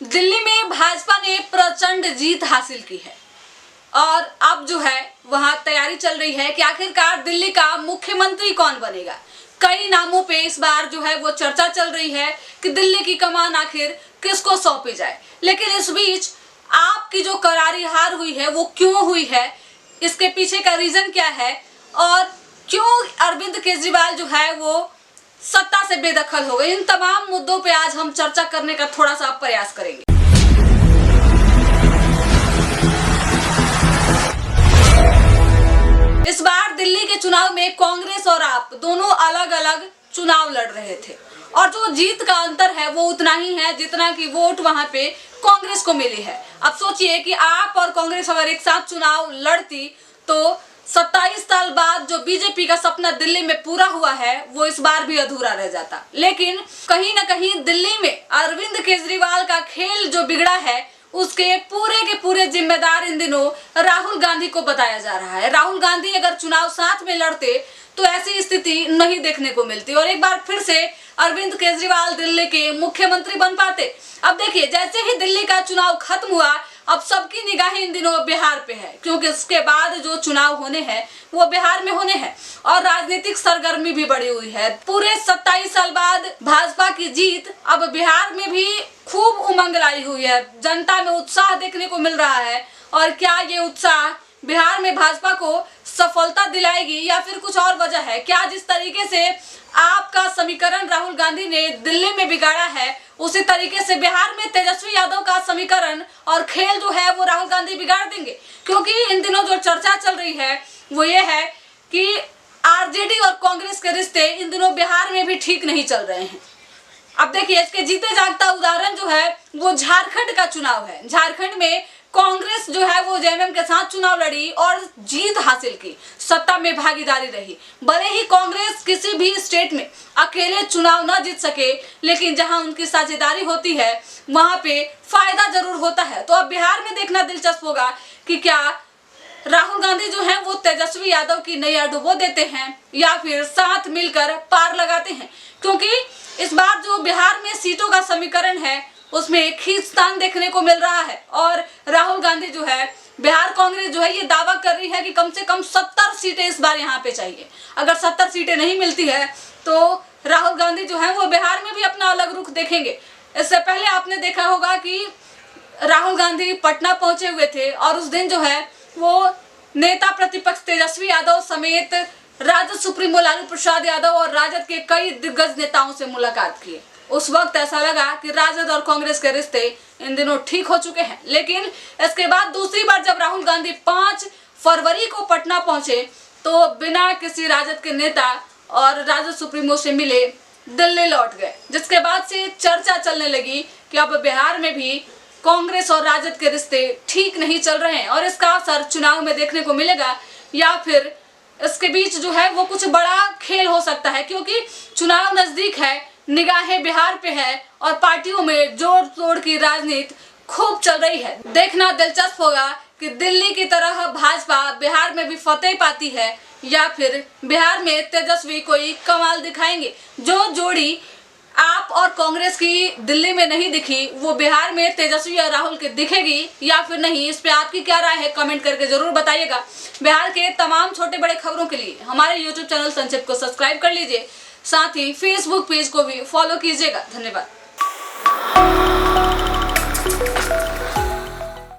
दिल्ली में भाजपा ने प्रचंड जीत हासिल की है और अब जो है वहां तैयारी चल रही है कि आखिरकार दिल्ली का मुख्यमंत्री कौन बनेगा। कई नामों पे इस बार जो है वो चर्चा चल रही है कि दिल्ली की कमान आखिर किसको सौंपी जाए। लेकिन इस बीच आपकी जो करारी हार हुई है वो क्यों हुई है, इसके पीछे का रीजन क्या है और क्यों अरविंद केजरीवाल जो है वो सत्ता से बेदखल हो गए, इन तमाम मुद्दों पे आज हम चर्चा करने का थोड़ा सा प्रयास करेंगे। इस बार दिल्ली के चुनाव में कांग्रेस और आप दोनों अलग अलग चुनाव लड़ रहे थे और जो जीत का अंतर है वो उतना ही है जितना कि वोट वहां पे कांग्रेस को मिली है। अब सोचिए कि आप और कांग्रेस अगर एक साथ चुनाव लड़ती तो 27 साल बाद जो बीजेपी का सपना दिल्ली में पूरा हुआ है वो इस बार भी अधूरा रह जाता। लेकिन कहीं ना कहीं दिल्ली में अरविंद केजरीवाल का खेल जो बिगड़ा है उसके पूरे जिम्मेदार इन दिनों राहुल गांधी को बताया जा रहा है। राहुल गांधी अगर चुनाव साथ में लड़ते तो ऐसी स्थिति नहीं देखने को मिलती और एक बार फिर से अरविंद केजरीवाल दिल्ली के मुख्यमंत्री बन पाते। अब देखिए, जैसे ही दिल्ली का चुनाव खत्म हुआ अब सबकी निगाहें इन दिनों बिहार पे है, क्योंकि इसके बाद जो चुनाव होने हैं वो बिहार में होने हैं और राजनीतिक सरगर्मी भी बढ़ी हुई है। पूरे 27 साल बाद भाजपा की जीत अब बिहार में भी खूब उमंग लाई हुई है। जनता में उत्साह देखने को मिल रहा है और क्या ये उत्साह बिहार में भाजपा को सफलता दिलाएगी या फिर कुछ और वजह है? क्या जिस तरीके से आपका समीकरण राहुल गांधी ने दिल्ली में बिगाड़ा है उसी तरीके से बिहार में तेजस्वी यादव का समीकरण और खेल जो है वो राहुल गांधी बिगाड़ देंगे? क्योंकि इन दिनों जो चर्चा चल रही है वो ये है कि आरजेडी और कांग्रेस के रिश्ते इन दिनों बिहार में भी ठीक नहीं चल रहे हैं। अब देखिए, इसके जीते जागता उदाहरण जो है वो झारखंड का चुनाव है। झारखंड में कांग्रेस जो है वो जेएमएम के साथ चुनाव लड़ी और जीत हासिल की, सत्ता में भागीदारी रही। भले ही कांग्रेस किसी भी स्टेट में अकेले चुनाव ना जीत सके, लेकिन जहां उनकी साझेदारी होती है वहां पे फायदा जरूर होता है। तो अब बिहार में देखना दिलचस्प होगा कि क्या राहुल गांधी जो है वो तेजस्वी यादव की नैया डुबो देते हैं या फिर साथ मिलकर पार लगाते हैं, क्योंकि इस बार जो बिहार में सीटों का समीकरण है उसमें खींचतान देखने को मिल रहा है और राहुल गांधी जो है, बिहार कांग्रेस जो है ये दावा कर रही है कि कम से कम 70 सीटें इस बार यहाँ पे चाहिए। अगर 70 सीटें नहीं मिलती है तो राहुल गांधी जो है वो बिहार में भी अपना अलग रुख देखेंगे। इससे पहले आपने देखा होगा कि राहुल गांधी पटना पहुंचे हुए थे और उस दिन जो है वो नेता प्रतिपक्ष तेजस्वी यादव समेत राजद सुप्रीमो लालू प्रसाद यादव और राजद के कई दिग्गज नेताओं से मुलाकात की। उस वक्त ऐसा लगा कि राजद और कांग्रेस के रिश्ते इन दिनों ठीक हो चुके हैं। लेकिन इसके बाद दूसरी बार जब राहुल गांधी 5 फरवरी को पटना पहुंचे तो बिना किसी राजद के नेता और राजद सुप्रीमो से मिले दिल्ली लौट गए, जिसके बाद से चर्चा चलने लगी कि अब बिहार में भी कांग्रेस और राजद के रिश्ते ठीक नहीं चल रहे हैं और इसका असर चुनाव में देखने को मिलेगा या फिर इसके बीच जो है वो कुछ बड़ा खेल हो सकता है, क्योंकि चुनाव नजदीक है, निगाहें बिहार पे है और पार्टियों में जोर तोड़ की राजनीति खूब चल रही है। देखना दिलचस्प होगा कि दिल्ली की तरह भाजपा बिहार में भी फतेह पाती है या फिर बिहार में तेजस्वी कोई कमाल दिखाएंगे। जो जोड़ी आप और कांग्रेस की दिल्ली में नहीं दिखी वो बिहार में तेजस्वी और राहुल के दिखेगी या फिर नहीं, इस पे आपकी क्या राय है कमेंट करके जरूर बताइएगा। बिहार के तमाम छोटे बड़े खबरों के लिए हमारे यूट्यूब चैनल संक्षिप्त को सब्सक्राइब कर लीजिए, साथ ही फेसबुक पेज को भी फॉलो कीजिएगा। धन्यवाद।